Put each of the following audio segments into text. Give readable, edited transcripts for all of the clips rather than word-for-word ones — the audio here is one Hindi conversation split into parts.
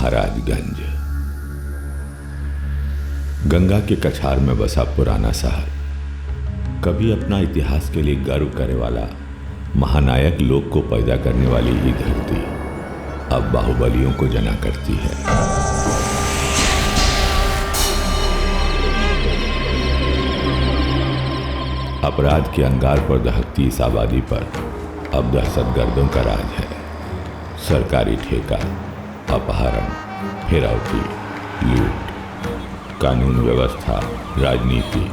महाराजगंज। गंगा के कछार में बसा पुराना शहर, कभी अपना इतिहास के लिए गर्व करने वाला महानायक लोग को पैदा करने वाली ये धरती अब बाहुबलियों को जना करती है। अपराध के अंगार पर दहकती इस आबादी पर अब दहशतगर्दों का राज है। सरकारी ठेका, अपहरण, फिरौती, लूट, कानून व्यवस्था, राजनीति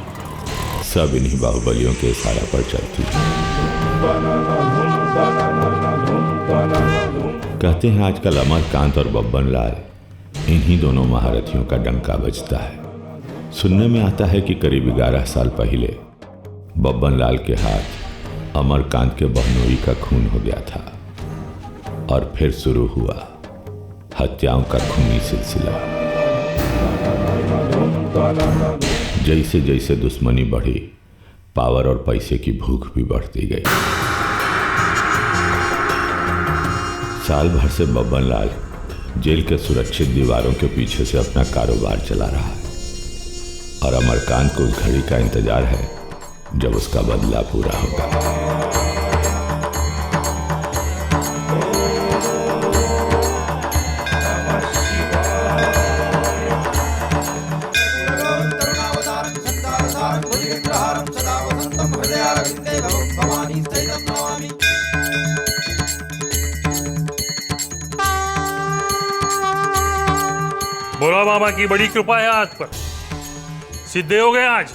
सब इन्हीं बाहुबलियों के इशारा पर चलती है। कहते हैं आजकल अमरकांत और बब्बन लाल, इन्हीं दोनों महारथियों का डंका बजता है। सुनने में आता है कि करीब 11 साल पहले बब्बन लाल के हाथ अमरकांत के बहनोई का खून हो गया था और फिर शुरू हुआ हत्याओं का खूनी सिलसिला। जैसे जैसे दुश्मनी बढ़ी, पावर और पैसे की भूख भी बढ़ती गई। साल भर से बब्बन लाल जेल के सुरक्षित दीवारों के पीछे से अपना कारोबार चला रहा है और अमरकांत को उस घड़ी का इंतजार है जब उसका बदला पूरा होगा। भोला बाबा की बड़ी कृपा है आज पर, सिद्धे हो गए आज।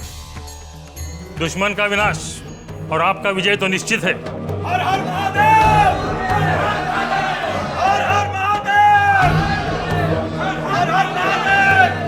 दुश्मन का विनाश और आपका विजय तो निश्चित है। हर हर महादेव! हर हर महादेव! हर हर महादेव!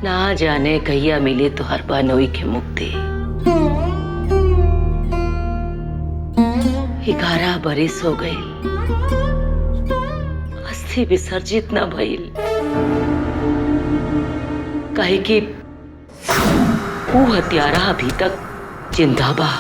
ना जाने कहिया मिले तो हर बानोई के मुक्ति। 11 बरिस हो गई, अस्थि विसर्जित न भइल। काहे कि वो हत्यारा अभी तक जिंदा बा।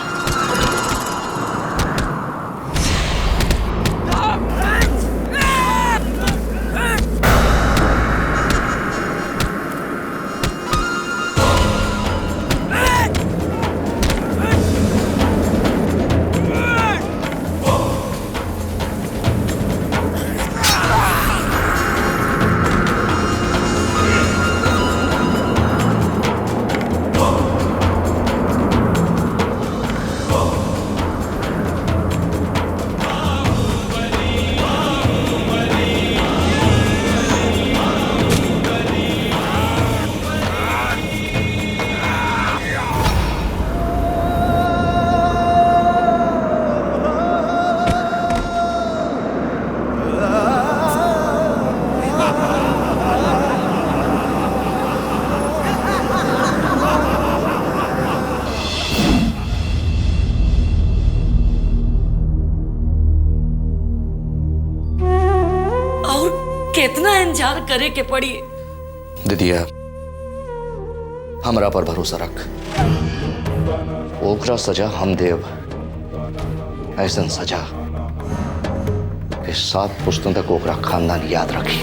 कितना इंतजार करे के पड़ी। दीदिया, हमरा पर भरोसा रख। ओकरा सजा हम देव, ऐसन सजा कि 7 पुश्तों तक ओकरा खानदान याद रखी।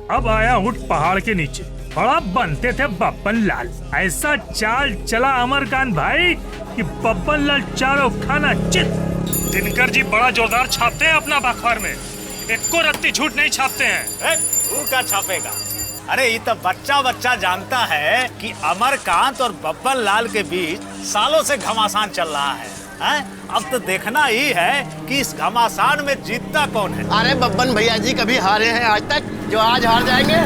अब आया उठ पहाड़ के नीचे, बड़ा बनते थे बब्बन लाल। ऐसा चाल चला अमरकांत भाई कि बब्बन लाल चारों खाना चित। दिनकर जी बड़ा जोरदार छापते हैं अपना अखबार में। एको रत्ती झूठ नहीं छापते हैं। तू क्या छापेगा? अरे ये तो बच्चा बच्चा जानता है कि अमरकांत और बब्बन लाल के बीच सालों से घमासान चल रहा है। अब तो देखना ही है कि इस घमासान में जीतता कौन है। अरे बब्बन भैया जी कभी हारे हैं आज तक जो आज हार जाएंगे?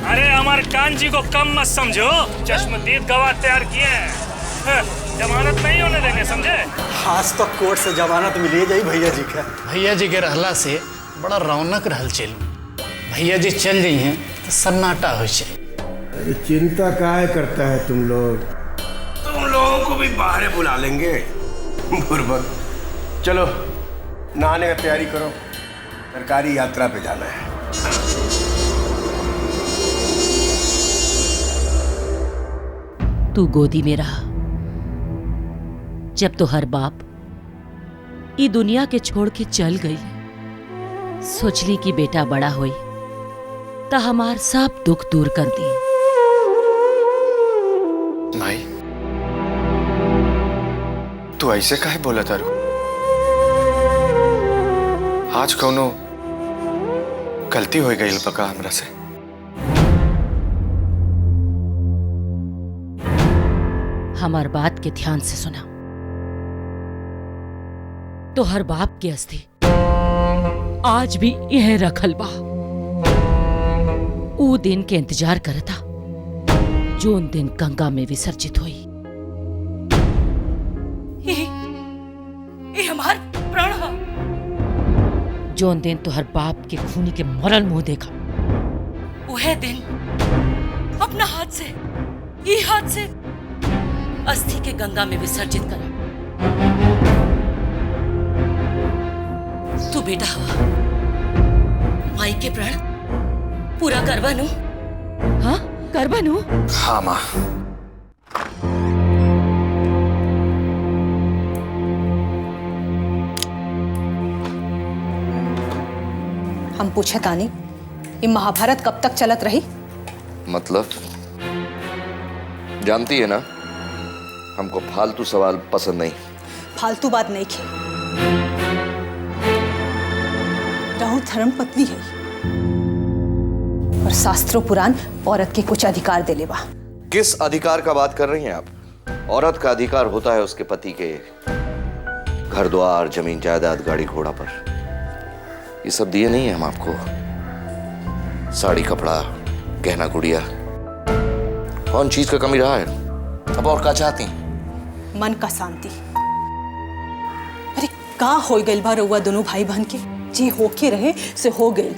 अरे अमरकांत जी को कम मत समझो, चश्मदीद गवाह तैयार किए हैं, जमानत नहीं होने देंगे, समझे? आज तो कोर्ट से जमानत मिली जाई भैया जी का। भैया जी के रहला से बड़ा रौनक रहल चल। भैया जी चल जाई हैं तो सन्नाटा हो जाए। चिंता काहे करता है तुम लोग? तुम लोगों को भी बाहर बुला लेंगे। बुर्बक, चलो नहाने का तैयारी करो, सरकारी यात्रा पे जाना है। तू गोदी में रहा जब तो हर बाप ई दुनिया के छोड़ के चल गई। सोचली कि बेटा बड़ा होई ता हमार सब दुख दूर कर दी। भाई तू ऐसे काहे बोला तारू? आज कौनो गलती हो गई बका हमरा से। हमार बात के ध्यान से सुना। तो हर बाप की अस्थि आज भी यह रखल बा। ऊ दिन के इंतजार करता जोन दिन गंगा में विसर्जित हुई। ये हमार प्राण हा। जोन दिन तो हर बाप के खूनी के मरल मुंह देखा। वह दिन अपना हाथ से, ये हाथ से अस्थि के गंगा में विसर्जित करा। तू बेटा हवा, माई के प्रण पूरा करवा नु। हाँ करवा नु। हाँ माँ। हम पूछे तानी, ये महाभारत कब तक चलत रही? मतलब जानती है ना, हमको फालतू सवाल पसंद नहीं। फालतू बात नहीं की। राहु धर्म पत्नी है और शास्त्रों पुराण औरत के कुछ अधिकार दे लेवा। किस अधिकार का बात कर रही हैं आप? औरत का अधिकार होता है उसके पति के घर द्वार, जमीन जायदाद, गाड़ी घोड़ा पर। ये सब दिए नहीं है हम आपको? साड़ी, कपड़ा, गहना, गुड़िया, कौन चीज का कमी रहा है? अब और क्या चाहती? मन का शांति। अरे का हो गइल बा रउआ दोनों भाई बहन के? जे होके रहे से हो गइल।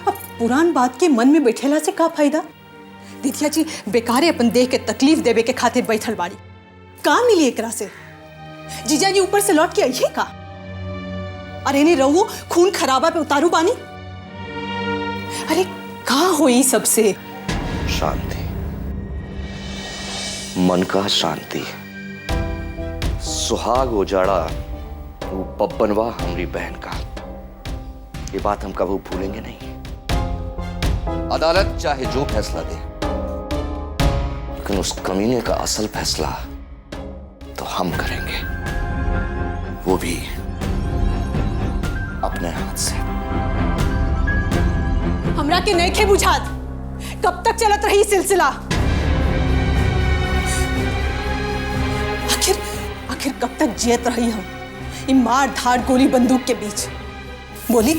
अब पुरान बात के मन में बैठेला से का फायदा? दिदिया जी बेकारे अपन देह के तकलीफ देवे के खातिर बैठल बाड़ी। का मिली एकरा से? जीजा जी ऊपर से लौट के आइए का? अरे नहीं रहो, खून खराबा पे उतारू बानी। अरे का होई सबसे? शांति, मन का शांति। सुहाग उजाड़ा वो बब्बनवा हमारी बहन का। ये बात हम कभी भूलेंगे नहीं। अदालत चाहे जो फैसला दे, लेकिन उस कमीने का असल फैसला तो हम करेंगे, वो भी अपने हाथ से। हमरा के नहीं खे बुझात कब तक चलत रही सिलसिला? आखिर कब तक जियत रही हम इन मार धाड़ गोली बंदूक के बीच? बोली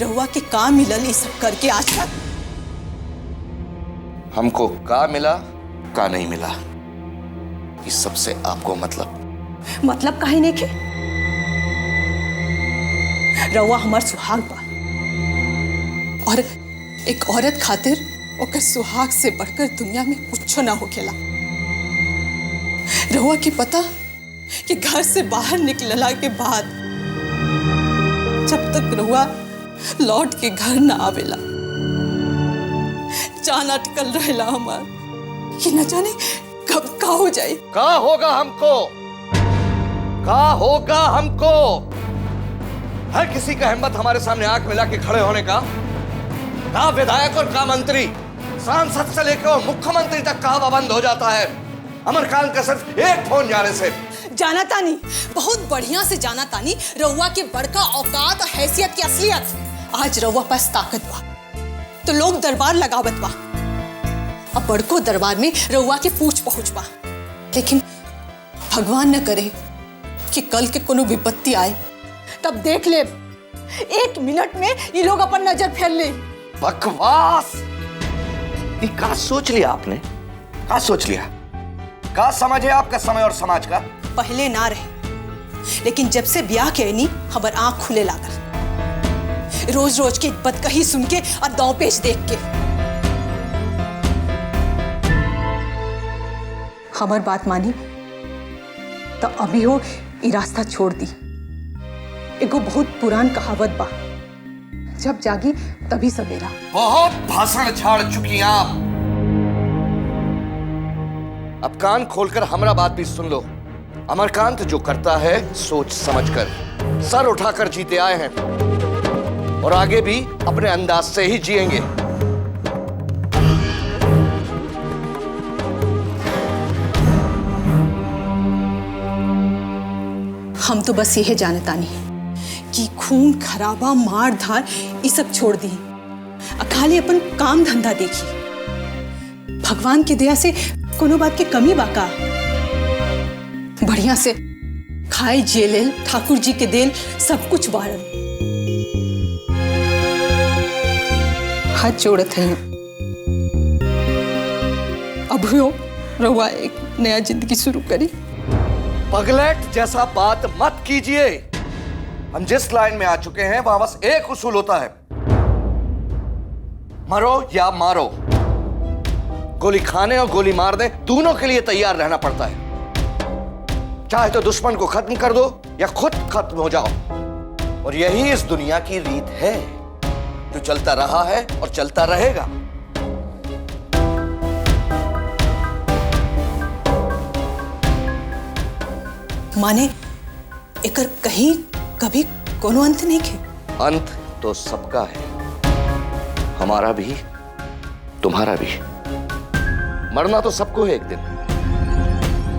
रहुआ के का मिलल ये सब करके आज तक? हमको का मिला का नहीं मिला इस सबसे आपको मतलब काहे नहीं खे? रहुआ हमार सुहाग बा और एक औरत खातिर ओकर सुहाग से बढ़कर दुनिया में कुछ ना होखेला। रहुआ के पता कि घर से बाहर निकलला के बाद जब तक रहुआ लौट के घर ना आवेला, जान अटकल रहेला हमार कि न जाने कब का हो जाए। का होगा हमको? का होगा हमको? हर किसी का हिम्मत हमारे सामने आंख मिला के खड़े होने का? का विधायक और का मंत्री, सांसद से लेकर मुख्यमंत्री तक का हवा बंद हो जाता है? अमरकांत का सिर्फ एक फोन जाने से। जाना तानी, बहुत बढ़िया से जाना तानी रउआ के बड़का औकात और हैसियत की असलियत। आज रउआ पास ताकत बा तो लोग दरबार लगावत बा। अब बड़को दरबार में रउआ के पूछ पहुंच बा, लेकिन भगवान न करे कि कल के कोनो विपत्ति आए, तब देख ले 1 मिनट में ये लोग अपन नजर फेर ले। बकवास! ये क्या सोच लिया आपने? क्या सोच लिया? क्या समझ है आपका समय और समाज का? पहले ना रहे, लेकिन जब से ब्याह के नहीं खबर आंख खुले लागल। रोज रोज की बदकही सुन के और दांव पेच देख के। हमार बात मानी तो अभी हो ये रास्ता छोड़ दी। एगो बहुत पुरान कहावत बा, जब जागी तभी सवेरा। बहुत भाषण झाड़ चुकी आप। अब कान खोलकर हमारा बात भी सुन लो। अमरकांत जो करता है सोच समझकर, सर उठाकर जीते आए हैं और आगे भी अपने अंदाज से ही जिएंगे। हम तो बस यह जानता नहीं कि खून खराबा मार धार ये सब छोड़ दी, खाली अपन काम धंधा देखी। भगवान की दया से कोनो बात की कमी बाका, बढ़िया से खाए जेल ठाकुर जी के देल सब कुछ बारन। हाथ जोड़त है अब हो रउआ एक नया जिंदगी शुरू करी। पगलेट जैसा बात मत कीजिए। हम जिस लाइन में आ चुके हैं वहां बस एक उसूल होता है, मरो या मारो। गोली खाने और गोली मारने दोनों के लिए तैयार रहना पड़ता है। चाहे तो दुश्मन को खत्म कर दो या खुद खत्म हो जाओ, और यही इस दुनिया की रीत है जो चलता रहा है और चलता रहेगा। माने एकर कहीं कभी कोनो अंत नहीं है। अंत तो सबका है, हमारा भी तुम्हारा भी। मरना तो सबको है एक दिन,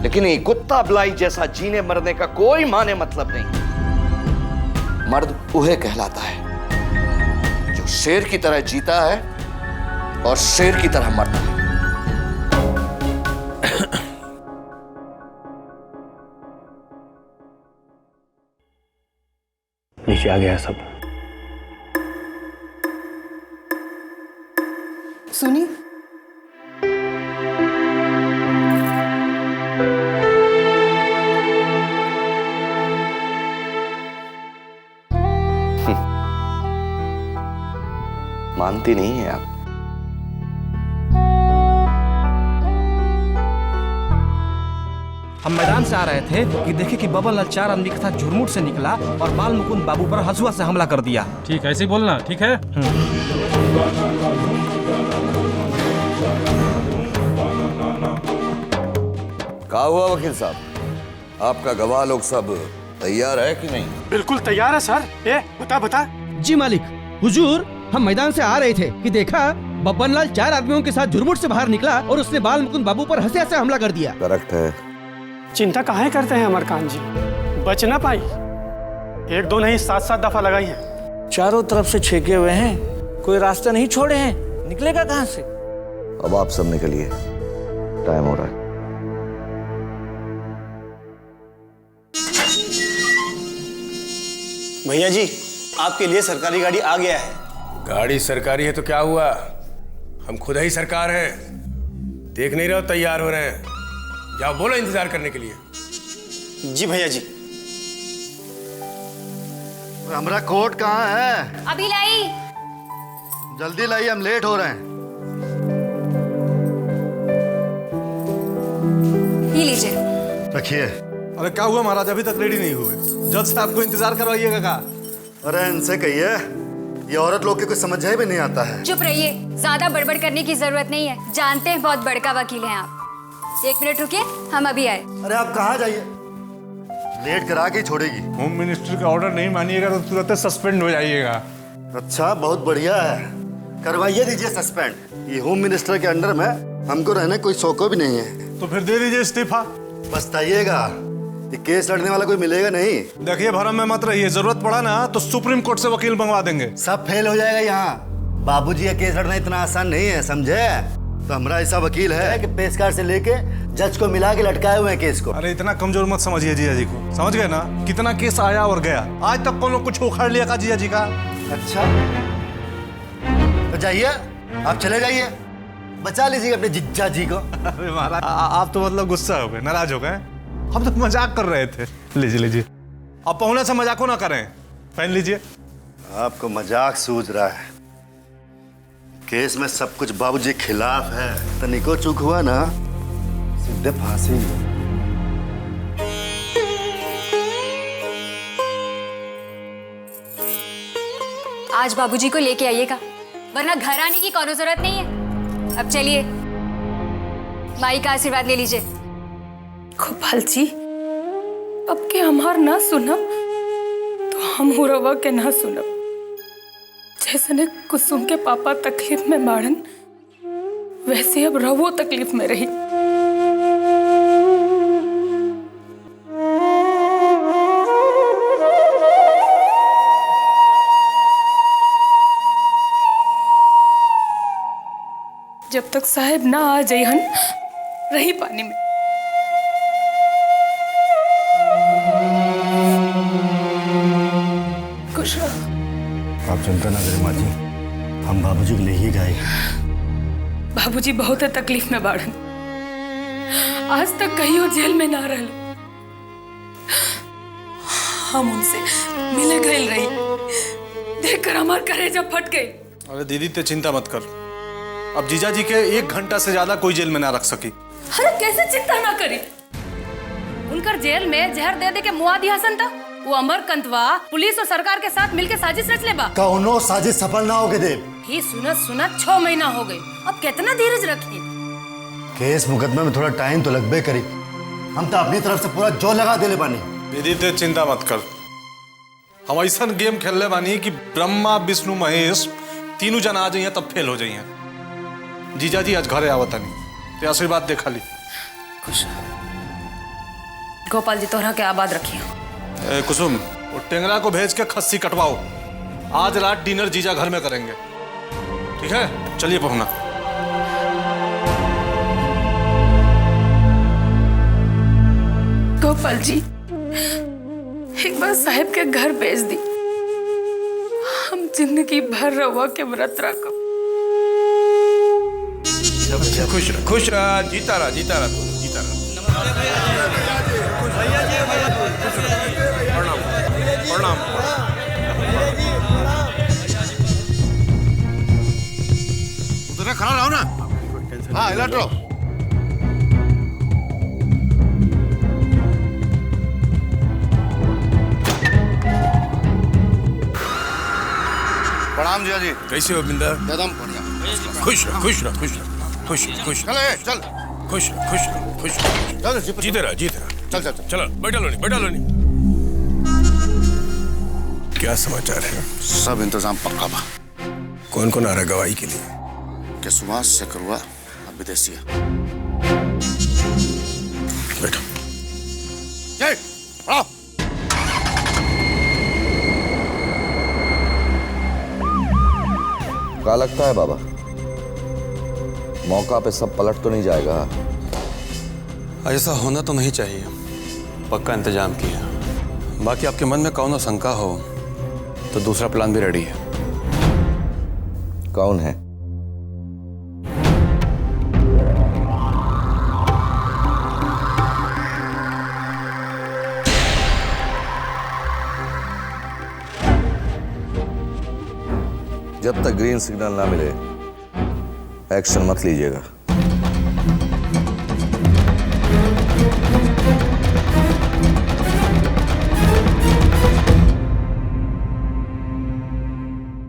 लेकिन ये कुत्ता बिलाई जैसा जीने मरने का कोई माने मतलब नहीं। मर्द उहे कहलाता है जो शेर की तरह जीता है और शेर की तरह मरता है। नीचे आ गया सब। सुनी, मानती नहीं है आप। हम मैदान से आ रहे थे कि देखे कि बबन लाल 4 आदमी के साथ झुरमुट से निकला और बाल मुकुंद बाबू पर हंसुआ से हमला कर दिया। ठीक है, ऐसे ही बोलना, ठीक है? क्या हुआ वकील साहब, आपका गवाह लोग सब तैयार है कि नहीं? बिल्कुल तैयार है सर। बता। जी मालिक, हुजूर हम मैदान से आ रहे थे कि देखा बब्बन लाल 4 आदमियों के साथ झुरमुट से बाहर निकला और उसने बाल मुकुंद बाबू पर हंसिया से हमला कर दिया। करेक्ट है। चिंता काहे करते हैं अमरकांत जी, बच ना पाई। 1-2 नहीं 7-7 दफा लगाई है। चारों तरफ से छेके हुए हैं, कोई रास्ता नहीं छोड़े हैं, निकलेगा कहां से? अब आप सब निकलिए, टाइम हो रहा है। भैया जी, आपके लिए सरकारी गाड़ी आ गया है। गाड़ी सरकारी है तो क्या हुआ, हम खुद ही सरकार हैं। देख नहीं रहे हो तैयार हो रहे हैं, जाओ बोलो इंतजार करने के लिए। जी भैया जी। हमारा कोट कहाँ है? अभी लाई। जल्दी लाइए, हम लेट हो रहे हैं। ये लीजिए। रखिए। अरे क्या हुआ महाराज, अभी तक रेडी नहीं हुए? जज से आपको इंतजार करवाइएगा का? अरे इनसे कहिए, ये औरत लोग के कुछ समझ भी नहीं आता है। चुप रहिए, ज्यादा बड़बड़ करने की जरूरत नहीं है। जानते हैं बहुत बड़का वकील हैं आप। 1 मिनट रुकिए, हम अभी आए। अरे आप कहाँ जाइए, लेट करा के छोड़ेगी। होम मिनिस्टर का ऑर्डर नहीं मानिएगा तो तुरंत सस्पेंड हो जाइएगा। अच्छा, बहुत बढ़िया है, करवाइए दीजिए सस्पेंड। ये होम मिनिस्टर के अंडर में हमको रहने कोई शौक भी नहीं है। तो फिर दे दीजिए इस्तीफा। पछताइएगा, ये केस लड़ने वाला कोई मिलेगा नहीं। देखिए भरम में मत रहिए, जरूरत पड़ा ना तो सुप्रीम कोर्ट से वकील मंगवा देंगे। सब फेल हो जाएगा यहाँ। बाबूजी का केस लड़ना इतना आसान नहीं है, समझे? तो हमारा ऐसा वकील है कि पेशकार से लेके जज को मिला के लटकाए हुए हैं केस को। अरे इतना कमजोर मत समझिए जिया जी को, समझ गए ना? कितना केस आया और गया, आज तक कौन कुछ उखाड़ लिया का जिया जी का? अच्छा तो जाइए, आप चले जाइए, बचा लीजिए अपने जिज्जा जी को। अरे महाराज आप तो मतलब गुस्सा हो गए, नाराज हो गए। हम तो मजाक कर रहे थे। लीजिए लीजिए, अब पहुंचने से मजाक ना करें, पहन लीजिए। आपको मजाक सूझ रहा है, केस में सब कुछ बाबूजी के खिलाफ है। तनिको चूक हुआ ना सीधे फांसी। आज बाबूजी को लेके आइएगा, वरना घर आने की कोई जरूरत नहीं है। अब चलिए, माई का आशीर्वाद ले लीजिए। गोपाल जी, अब के हमार ना सुनब तो हम हुरवा के ना सुनब। जैसे ने कुसुम के पापा तकलीफ में बाड़न, वैसे अब रवो तकलीफ में रही। जब तक साहब ना आ जाइहन रही पानी में। खुश रहो। आप चिंता ना करें माँ जी, हम बाबूजी को ले ही गए। बाबूजी बहुत तकलीफ में बाड़न, आज तक कहीं जेल में ना रह। हम उनसे मिले गए रही, देखकर हमार कलेजा फट गई। अरे दीदी ते चिंता मत कर, अब जीजा जी के 1 घंटा से ज्यादा कोई जेल में ना रख सकी। अरे कैसे चिंता ना करी, उनकर जेल में जहर दे दे के मुआ दिया संता। वो अमरकंतवा पुलिस और सरकार के साथ मिलकर साजिश रच लेबा। कौनो साजिश सफल ना होके देव। ही सुनत 6 महीना हो गए, अब कितना धीरज रखी। केस मुकदमे में थोड़ा टाइम तो लगबे करी, हम तो अपनी तरफ से पूरा जोर लगा देले बानी। दीदी ते चिंता मत कर, हम ऐसा गेम खेलने बानी कि ब्रह्मा विष्णु महेश तीनों जन आ जाइए तब फेल हो जाइए। जीजा जी आज घरे आवता नहीं, ते आशीर्वाद दे खाली। खुश गोपाल जी तोहरा के आबाद रखिए। कुसुम, वो टेंगरा को भेज के खस्सी कटवाओ, आज रात डिनर जीजा घर में करेंगे, ठीक है? चलिए पहुंचना। गोपाल जी, एक बार साहब के घर भेज दी, हम जिंदगी भर रवा के व्रत रखो। खुश रह, खुश रह, जीता रहा, जीता रहा, जीता रहा। प्रणाम। उधर खड़ा रहो ना। हाँ इलाट रहो। प्रणाम जिया जी। कैसे हो बिंदा? एकदम बढ़िया। खुश रह, खुश रह, खुश रह, खुश खुश। चल खुश खुश खुश। चल जीते रहा, जीते रहा। चल चल चलो बैठा लो नहीं, बैठा लो नहीं। क्या समाचार है? सब इंतजाम पक्का बा। कौन कौन आ रहा है गवाही के लिए? के सुभाष से करुआ अब विदेशिया। बैठो। जय आओ। क्या लगता है बाबा, मौका पे सब पलट तो नहीं जाएगा? ऐसा होना तो नहीं चाहिए, पक्का इंतजाम किया। बाकी आपके मन में कौन शंका हो तो दूसरा प्लान भी रेडी है। कौन है? जब तक ग्रीन सिग्नल ना मिले एक्शन मत लीजिएगा।